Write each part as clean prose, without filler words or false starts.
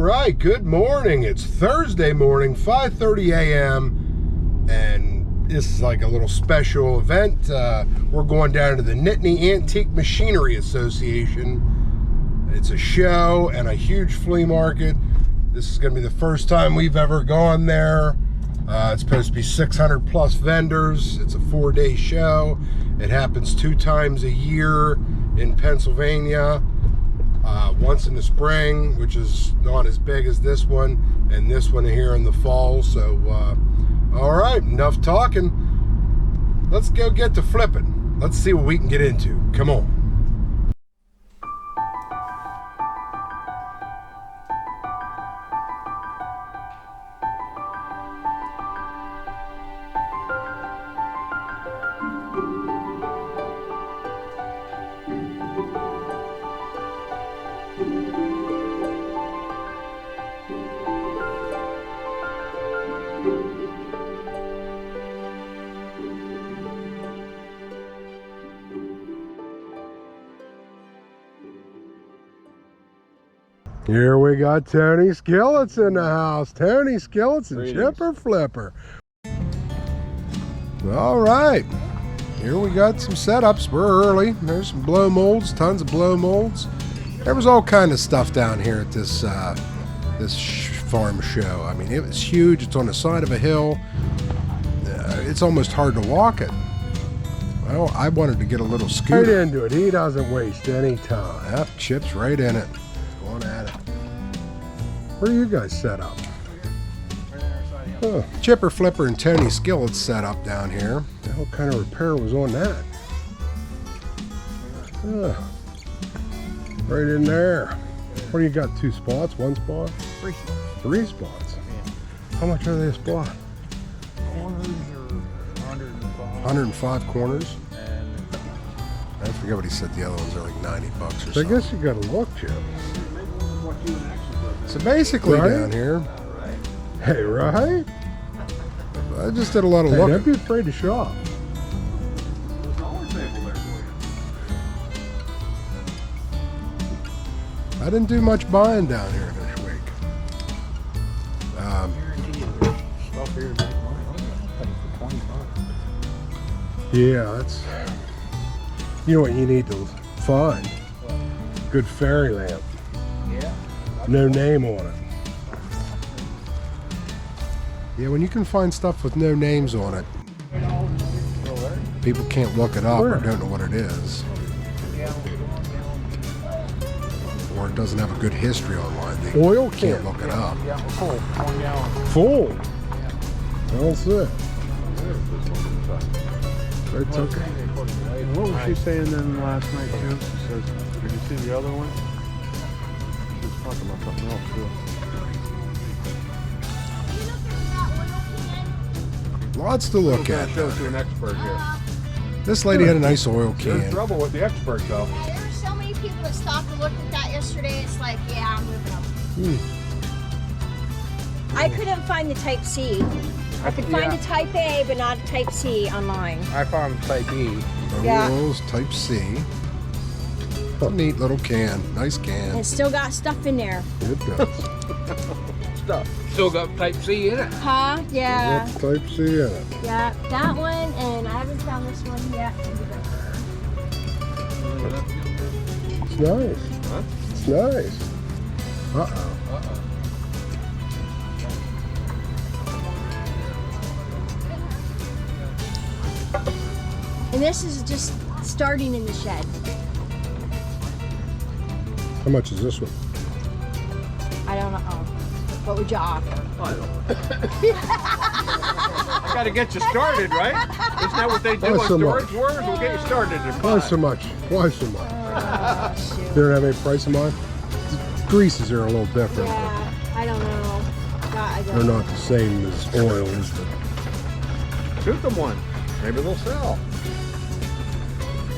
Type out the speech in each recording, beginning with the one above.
right, good morning. It's Thursday morning, 5:30 a.m. and this is like a little special event. We're going down to the Nittany Antique Machinery Association. It's a show and a huge flea market. This is going to be the first time we've ever gone there. It's supposed to be 600 plus vendors. It's a 4-day show. It happens 2 times a year in Pennsylvania. Once in the spring, which is not as big as this one, and this one here in the fall. So, all right, enough talking. Let's go get to flipping. Let's see what we can get into. Come on. Here we got Tony Skillets in the house. Tony Skillets and Chipper Flipper. All right, here we got some setups. We're early. There's some blow molds, tons of blow molds. There was all kind of stuff down here at this farm show. I mean, it was huge. It's on the side of a hill. It's almost hard to walk it. Well, I wanted to get a little scooter. Right into it. He doesn't waste any time. Yep, Chip's right in it. Going at it. Where are you guys set up? Oh, Chipper Flipper and Tony Skillets set up down here. What kind of repair was on that? Oh, right in there. What do you got? 2 spots? 1 spot? 3 spots. 3 spots. Yeah. How much are they a spot? Corners are 105. 105 corners. And I forget what he said. The other ones are like $90 or so something. I guess you got to look, Chip. So basically down here, hey, right? I just did a lot of looking. Don't be afraid to shop. I didn't do much buying down here this week. Yeah, that's, you know what you need to find? Good fairy lamp. Yeah. No name on it. Yeah, when you can find stuff with no names on it, people can't look it up or don't know what it is. Or it doesn't have a good history online. They Oil can't look it up. Yeah, full. 1 gallon. Full? That's it. It's okay. What was she saying then last night, too? She says, did you see the other one? She was talking about something else, too. Lots to look at. Show to an expert here. This lady had a nice oil can. There's trouble with the expert, though. There's so many people that stopped and looked at that yesterday. It's like, yeah, I'm moving up. I couldn't find the Type C. I could find a Type A, but not a Type C online. I found Type E. Yeah. Oils, Type C. A neat little can. Nice can. It's still got stuff in there. It does. Stuff. Still got Type C in it. Huh? Yeah. Yep, Type C in it. Yeah, that one, and I haven't found this one yet. It's nice. Huh? It's nice. Uh-oh. And this is just starting in the shed. How much is this one? I don't know. What would you offer? I got to get you started, right? Isn't that what they do Why on so storage much? wars? We'll get you started at Why 5. so much? Why so much? Shoot. They don't have any price in mind? The greases are a little different. Yeah, I don't know. I They're don't not the same as oils. But Shoot them one. Maybe they'll sell.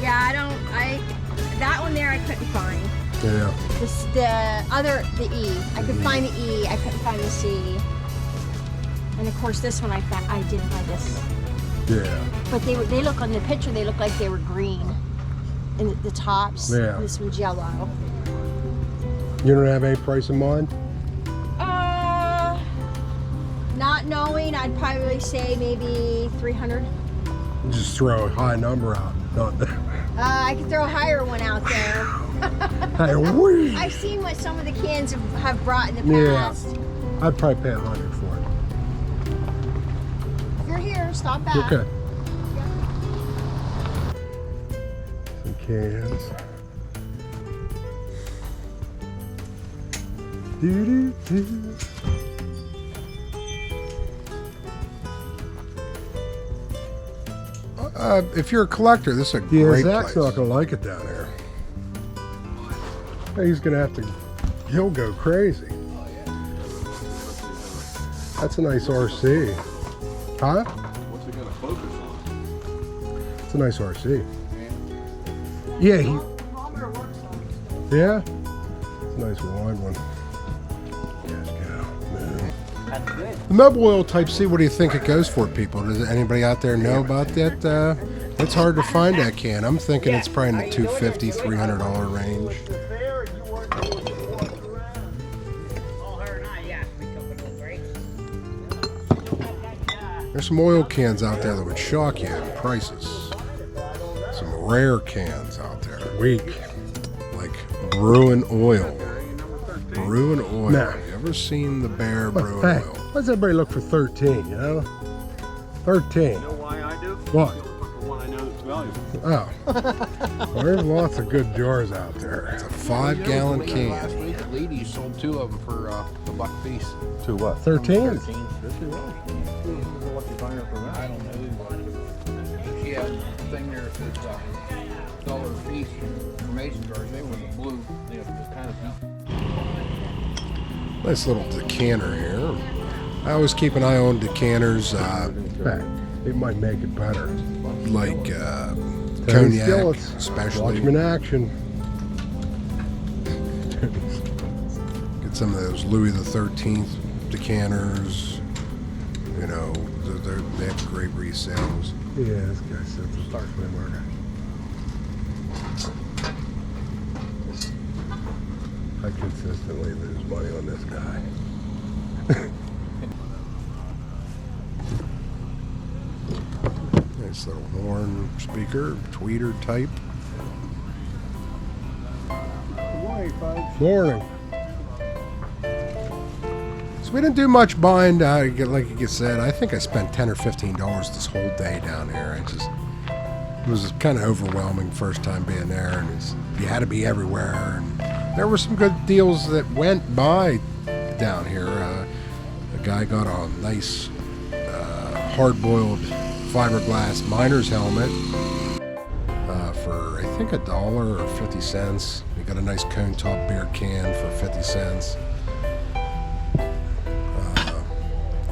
Yeah, that one there I couldn't find. yeah. The E. I could find the E, I couldn't find the C. And of course this one I did find this. Yeah. But they look on the picture, they look like they were green. And the tops, Yeah. this one's yellow. You don't have any price in mind? knowing, I'd probably say maybe 300. Just throw a high number out. Not that. I could throw a higher one out there. Hey, whee! I've seen what some of the cans have brought in the past. Yeah, I'd probably pay 100 for it. If you're here, stop back. Okay. Some cans. Doo-doo-doo. If you're a collector, this is a great Zach's place. not gonna like it down here. He's gonna have to. He'll go crazy. That's a nice RC. Huh? What's it gonna focus on? It's a nice RC. Yeah, yeah. It's a nice wide one. Yes, go. The mobile oil Type C, what do you think it goes for, people? Does anybody out there know about that? It's hard to find that can. I'm thinking it's probably in the $250, $300 range. There's some oil cans out there that would shock you in prices. Some rare cans out there. Weak. Like Bruin Oil. Bruin Oil. Nah. You ever seen the Bear Bruin Hey, Oil? why does everybody look for 13, you know? 13. You know why I do? What? Look for one I know that's valuable. Oh. Well, there's lots of good jars out there. It's a 5-gallon Last can. week, the lady sold 2 of them for a buck a piece. To what? 13? What you find her for that? I don't know. She had a thing there that says dollar a piece for mason jars. They were the blue, you know, the kind of Nice little decanter here. I always keep an eye on decanters, Hey, it might make it better. like Tony cognac, Skillets. especially. Watch them in action. Get some of those Louis the 13th decanters. You know, they have great resales. Yeah, this guy said to start with murder. I consistently lose money on this guy. Nice little horn speaker, tweeter type. Good morning, folks. Morning. So we didn't do much buying. Like you said, I think I spent $10 or $15 this whole day down here. It was kind of overwhelming first time being there, and you had to be everywhere. And there were some good deals that went by down here. A guy got a nice hard-boiled fiberglass miner's helmet for I think $1 or 50 cents. You got a nice cone top beer can for 50 cents.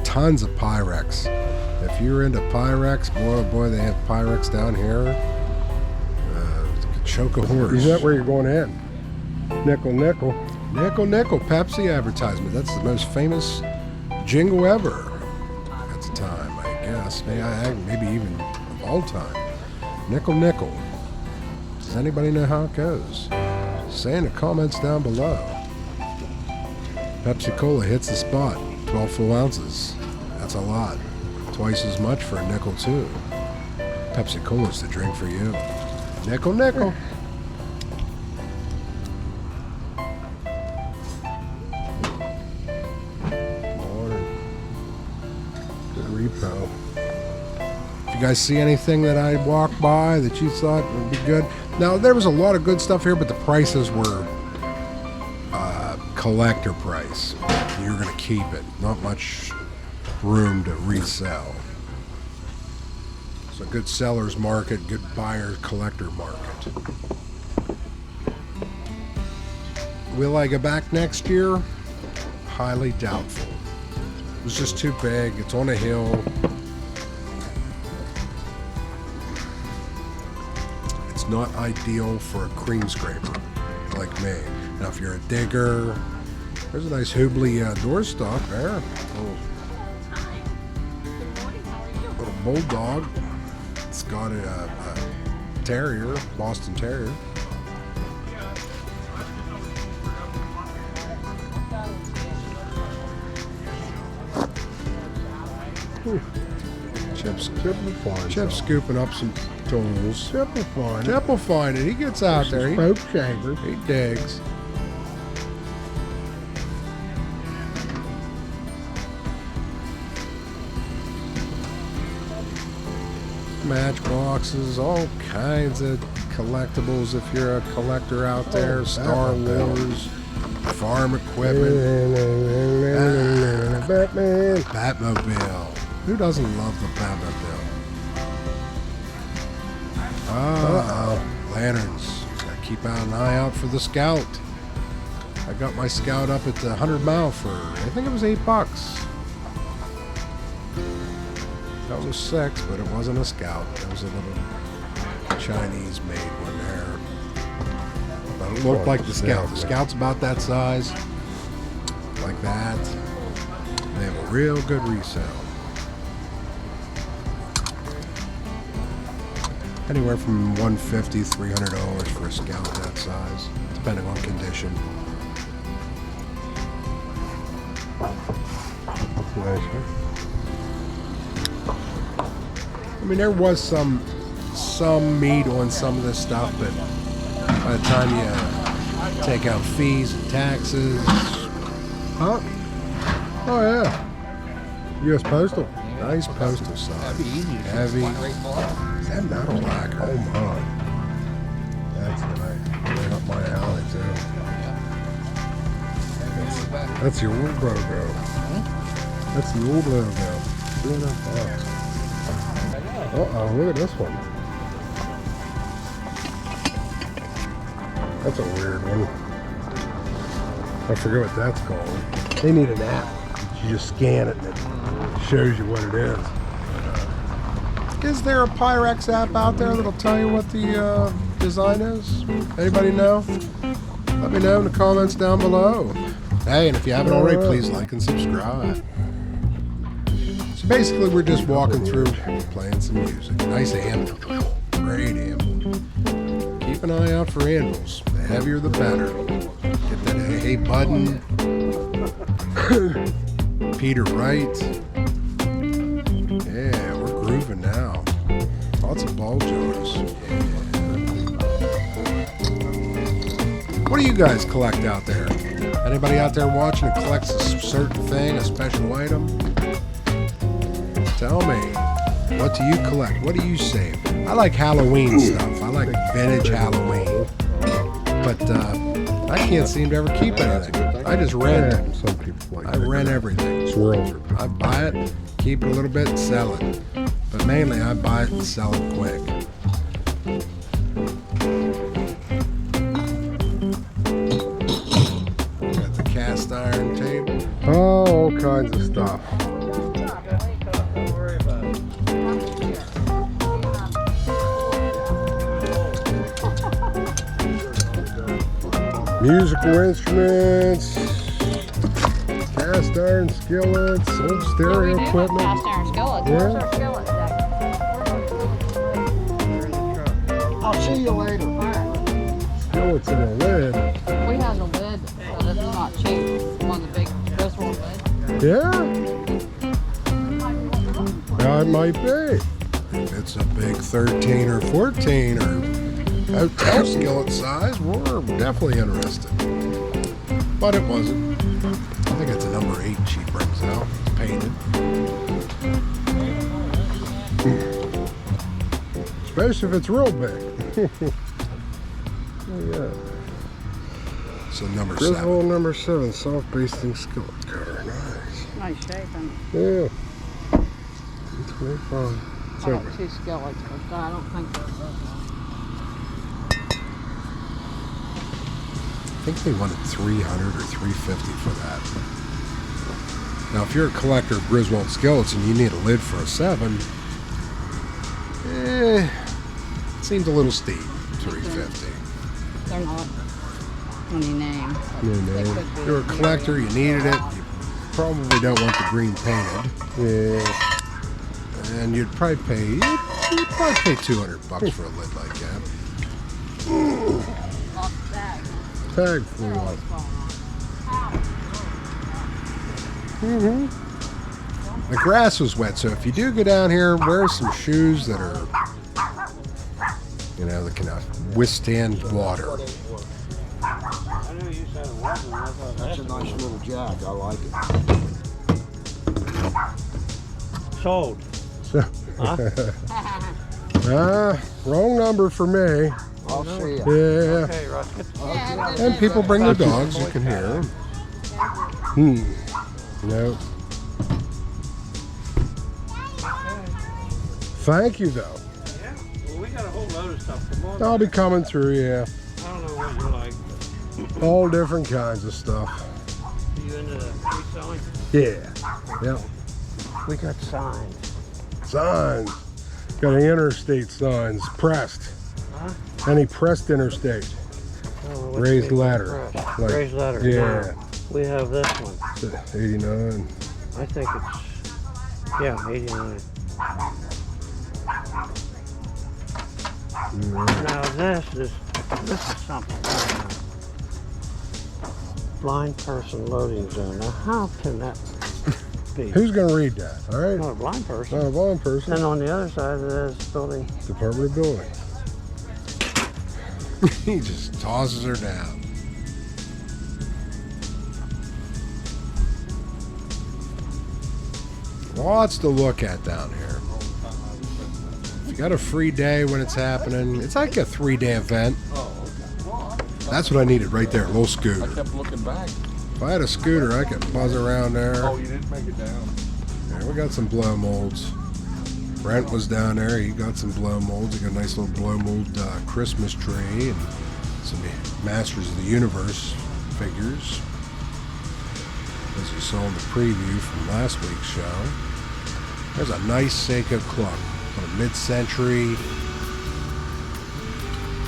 Tons of Pyrex. If you're into Pyrex, boy oh boy, they have Pyrex down here. You could choke a horse. Is that where you're going in? Nickel, nickel. Nickel, nickel, Pepsi advertisement. That's the most famous jingle ever at the time, I guess. Maybe even of all time. Nickel, nickel. Does anybody know how it goes? Say in the comments down below. Pepsi Cola hits the spot. 12 full ounces. That's a lot. Twice as much for a nickel, too. Pepsi Cola's the drink for you. Nickel, nickel. Repo. If you guys see anything that I walked by that you thought would be good. Now, there was a lot of good stuff here, but the prices were collector price. You're going to keep it. Not much room to resell. So good seller's market, good buyer collector market. Will I go back next year? Highly doubtful. It was just too big. It's on a hill. It's not ideal for a cream scraper like me. Now, if you're a digger, there's a nice Hubley doorstop there. Little bulldog. It's got a terrier, Boston Terrier. Chip's Chip will find Chip's some. scooping up some tools. Chip will find Chip will find it. He gets out there. He, Spoke chamber. he digs. Matchboxes, all kinds of collectibles if you're a collector out there. Oh, Star Wars, farm equipment, Batman. Batmobile. Who doesn't love the Batmobile? Lanterns. Gotta keep an eye out for the Scout. I got my Scout up at the 100 mile for, I think it was $8. That was 6, but it wasn't a Scout. It was a little Chinese made one there. But it looked like the Scout. The Scout's about that size. Like that. They have a real good resale. Anywhere from $150, $300 for a Scout that size, depending on condition. Nice, huh? I mean, there was some meat on some of this stuff, but by the time you take out fees and taxes, Huh? Oh, yeah. U.S. Postal. nice postal size. That'd be easy to Heavy. find right black. Is that metal lacquer? Oh, my. That's nice. Right up my alley, too. That's the old logo. That's the old logo. $2.5. Uh-oh, look at this one. That's a weird one. I forget what that's called. They need an app. You just scan it and it shows you what it is. Is there a Pyrex app out there that'll tell you what the design is? Anybody know? Let me know in the comments down below. Hey, and if you haven't already, please like and subscribe. So basically, we're just walking through, playing some music. Nice anvil. Great anvil. Keep an eye out for anvils. The heavier, the better. Get that hey button. Peter Wright. Yeah, we're grooving now. Lots of ball jars. What do you guys collect out there? Anybody out there watching that collects a certain thing, a special item? Tell me, what do you collect? What do you save? I like Halloween stuff. I like vintage Halloween. But I can't seem to ever keep anything. I just rent. Yeah, some people like I rent everything. swirls are I buy it, keep it a little bit, and sell it. But mainly I buy it and sell it quick. Got the cast iron table. all kinds of stuff. Musical instruments, cast iron skillets, old stereo equipment. Cast iron skillets. Yeah. Where's our skillet deck? I'll see you later. Skillets in a lid. We have the lid, but it's not cheap. One of the big Griswold lids. Yeah? Yeah, it might be. If it's a big 13 or 14 or hotel skillet size, we're definitely interested. But it wasn't. I think it's a number 8 she brings out. It's painted. Especially if it's real big. Oh, yeah. So number 7. Griswold number 7, soft basting skillet cutter. Nice. Nice shape, and Yeah. 25. I got 2 skillets, but I don't think they're big enough. I think they wanted $300 or $350 for that. Now, if you're a collector of Griswold skillets and you need a lid for a 7, it seems a little steep. $350. They're not any name. but No they name. could be. If you're a collector, you needed it. You probably don't want the green painted, Yeah. and you'd probably pay $200 for a lid like that. Lost the bag. Tag flew off. The grass was wet, so if you do go down here, wear some shoes that are, you know, that can withstand water. I knew you said it wasn't. I thought That's a nice little jack. I like it. sold. Wrong number for me. I'll see ya. Yeah. Okay, Russ. And people bring their dogs, you can hear them. No. Thank you, though. Yeah. Well, we got a whole load of stuff. Come on. I'll be coming through, yeah. I don't know what you like. All different kinds of stuff. Are you into the reselling? Yeah. Yep. We got signs. Signs. Got any interstate signs pressed. Huh? Any pressed interstate. Oh, what's Raised the- ladder. Press. Like- Raised ladder. Yeah. No. We have this one. 89. I think it's, yeah, 89. Now this is something. Blind person loading zone. Now how can that be? Who's going to read that? All right. Not a blind person. Not a blind person. And on the other side of this building, Department of Building. He just tosses her down. Lots to look at down here. If you got a free day when it's happening, it's like a 3-day event. That's what I needed right there, a little scooter. I kept looking back. If I had a scooter, I could buzz around there. Oh, you didn't make it down. Yeah, we got some blow molds. Brent was down there. He got some blow molds. He got a nice little blow mold Christmas tree and some Masters of the Universe figures, as you saw in the preview from last week's show. There's a nice Seiko clock, a mid-century.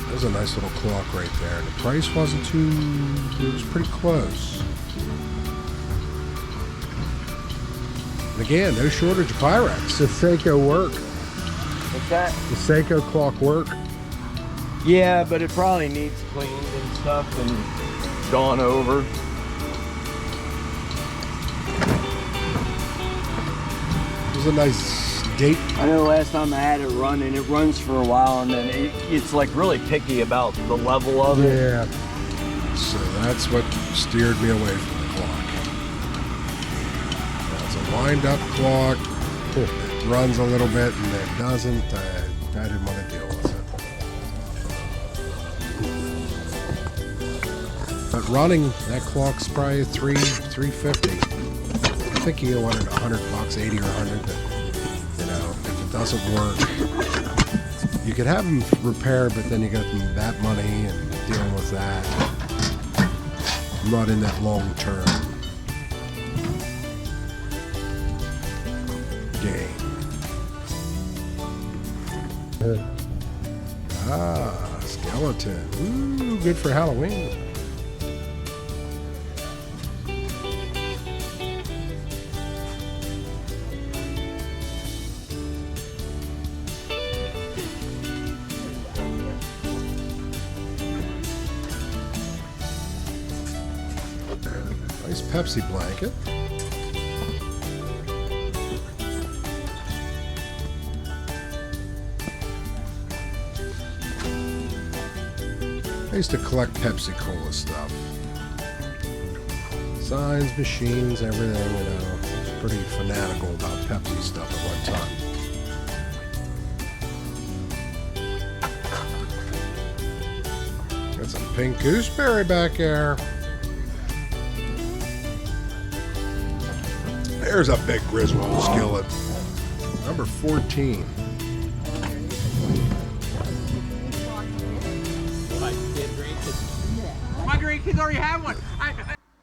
There's a nice little clock right there, and the price wasn't too. It was pretty close. And again, no shortage of Pyrex. The Seiko work. What's that? The Seiko clock work. Yeah, but it probably needs cleaned and stuff and gone over. It was a nice date. I know last time I had it running, it runs for a while and then it's like really picky about the level of it. Yeah. So that's what steered me away from the clock. It's a wind-up clock. It runs a little bit and then doesn't. I didn't want to deal with it. But running, that clock's probably $350. I think you wanted $100, 80 or 100. But, you know, if it doesn't work, you could have them repaired, but then you got that money and dealing with that. I'm not in that long term game. Skeleton. Ooh, good for Halloween. Nice Pepsi blanket. I used to collect Pepsi Cola stuff. Signs, machines, everything, you know. I was pretty fanatical about Pepsi stuff at one time. Got some pink gooseberry back there. There's a big Griswold skillet. Number 14. My grandkids already have one.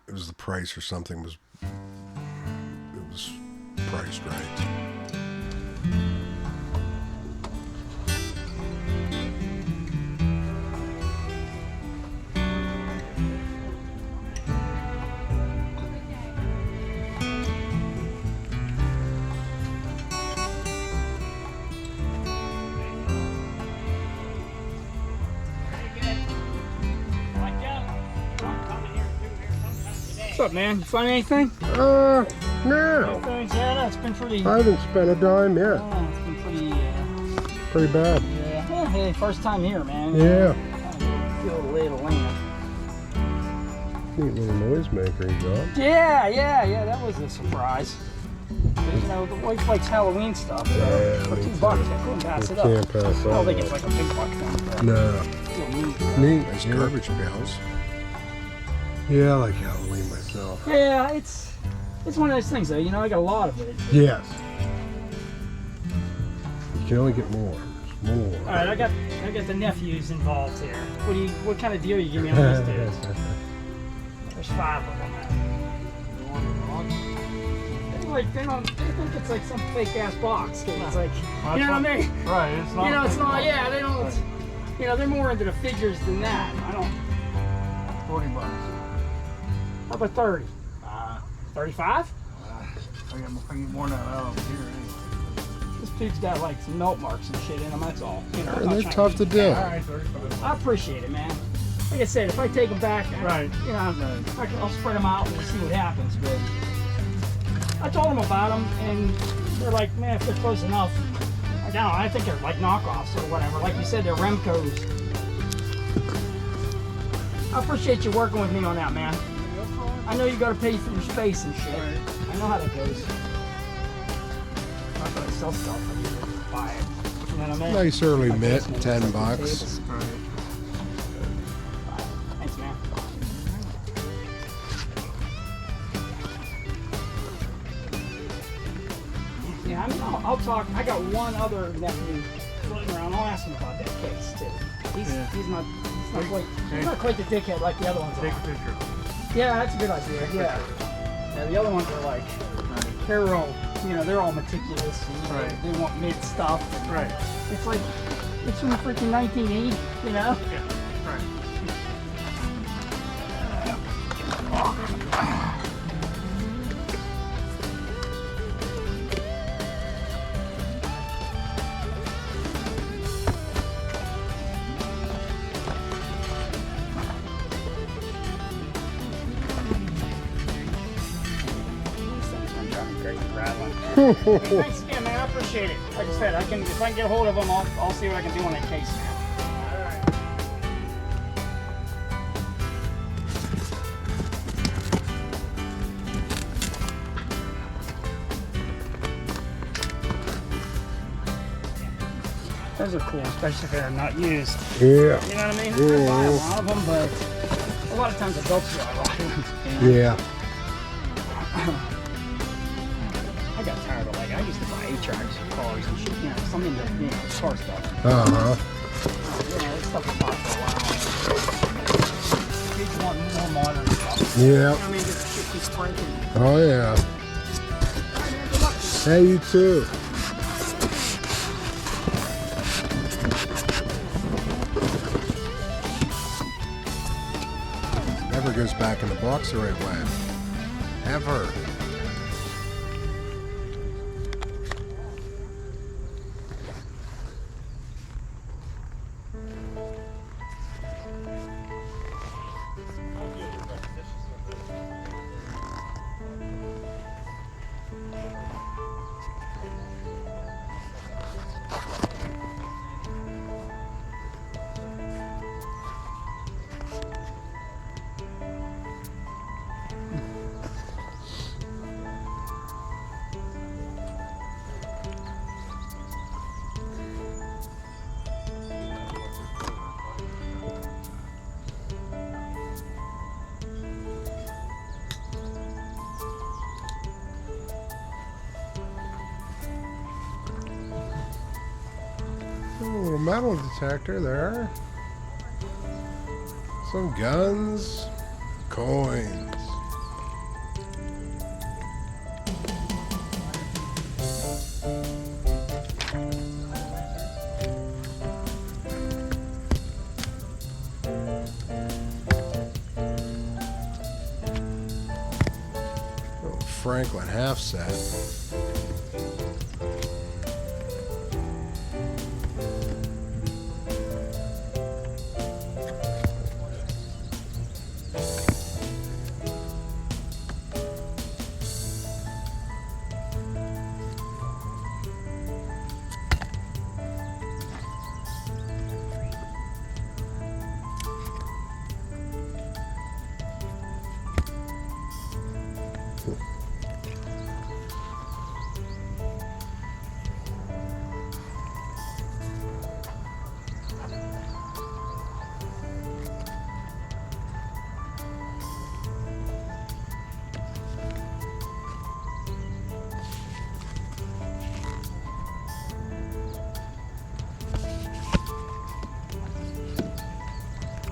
It was the price or something it was priced right. What's up, man? You find anything? No, Things, yeah, no, it's been pretty. I haven't spent a dime yet. It's been pretty. Pretty bad. Yeah. Well, hey, first time here, man. Yeah. Feel the lay of the land. Neat little noisemaker you got. Yeah. That was a surprise. You know, the wife likes Halloween stuff. So Yeah, for me $2, too. I couldn't pass You it up. can't pass I don't that think up. it's like a big buck thing. But No. still neat. Neat. Nice garbage pails. Yeah, I like Halloween myself. Yeah, it's one of those things though. You know, I got a lot of it. Yes. You can only get more. There's more. All right, I got the nephews involved here. What kind of deal you give me on these dudes? There's 5 of them. They think it's like some fake ass box. 'Cause it's like, you know what I mean? Right, it's not. You know, it's not. Yeah, they don't. You know, they're more into the figures than that. I don't. $40. How about 30? 35? I get more than that out over here. This dude's got like some melt marks and shit in them. That's all. You know, I'm not They're trying tough to do. All right, 35. I appreciate it, man. Like I said, if I take them back, Right. You know, I'll spread them out and we'll see what happens. But I told them about them, and they're like, man, if they're close enough, I don't know. I think they're like knockoffs or whatever. Like you said, they're Remcos. I appreciate you working with me on that, man. I know you got to pay for your space and shit. I know how that goes. I'm not gonna sell stuff. I'm just gonna buy it. You know what I mean? Nice early Like mitt, this, man. 10 Like bucks. tables. Thanks, man. Yeah, I mean, I'll talk. I got one other nephew floating around. I'll ask him about that case too. He's not quite the dickhead like the other ones Take a are. picture. Yeah, that's a good idea. Yeah. Yeah, the other ones are like, they're all, you know, they're all meticulous. And, Right. They want mid stuff. And Right. It's like, it's from freaking 1980, you know? Yeah. Right. Thanks again, man. I appreciate it. Like I said, if I can get a hold of them, I'll see what I can do on that case, man. Those are cool, especially if they're not used. Yeah. You know what I mean? I buy a lot of them, but a lot of times adults buy a lot of them. Yeah. I got tired of like, I used to buy 8-tracks for cars and shit, you know, some of the, you know, car stuff. Uh-huh. You know, this stuff was bought for a while. Kids want more modern stuff. Yeah. You know what I mean? Just shit keeps breaking. Oh, yeah. Alright, man, good luck. Hey, you too. Never goes back in the box the right way. Ever. Oh, a metal detector there. Some guns. Coins. Oh, Franklin half set.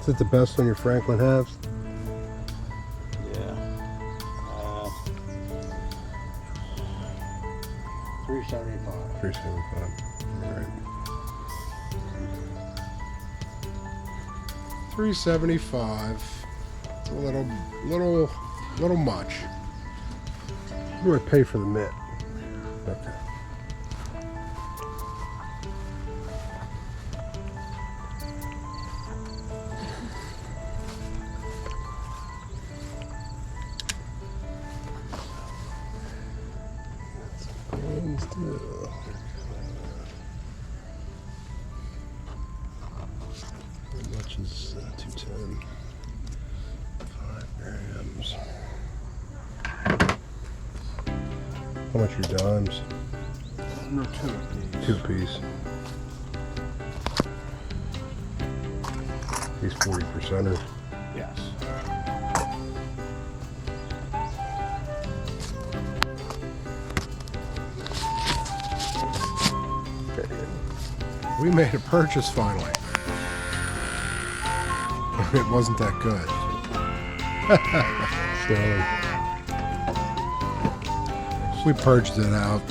Is it the best one your Franklin has? Yeah. 375. 375. All right. 375. It's a little much. What do I pay for the mitt? Okay. How much is 210? 5 grams. How much are your dimes? No, 2 apiece. 2 apiece. These 40%ers. Yes. We made a purchase finally. It wasn't that good. So we purged it out.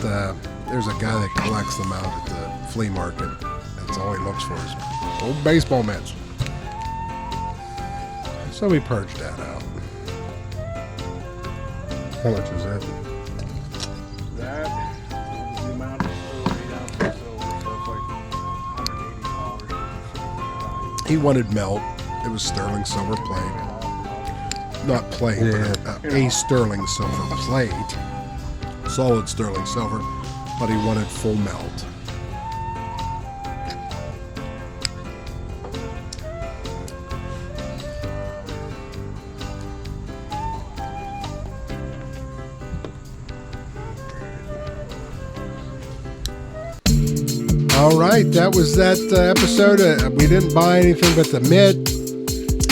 There's a guy that collects them out at the flea market. That's all he looks for is old baseball mitts. So we purged that out. How much was that? That was the amount of 8 ounces of silver, so it's like $180. He wanted melt. It was sterling silver plate. Not plate, but a sterling silver plate. Solid sterling silver, but he wanted full melt. All right, that was that episode. We didn't buy anything but the mitt.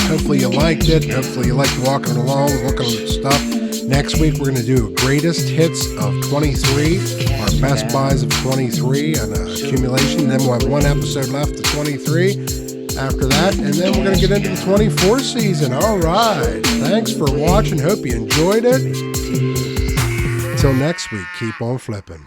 Hopefully you liked it. Hopefully you liked walking along, looking at stuff. Next week we're going to do greatest hits of 23, our best buys of 23 and accumulation. Then we'll have one episode left of 23 after that, and then we're going to get into the 24 season. All right, thanks for watching. Hope you enjoyed it. Until next week, keep on flipping.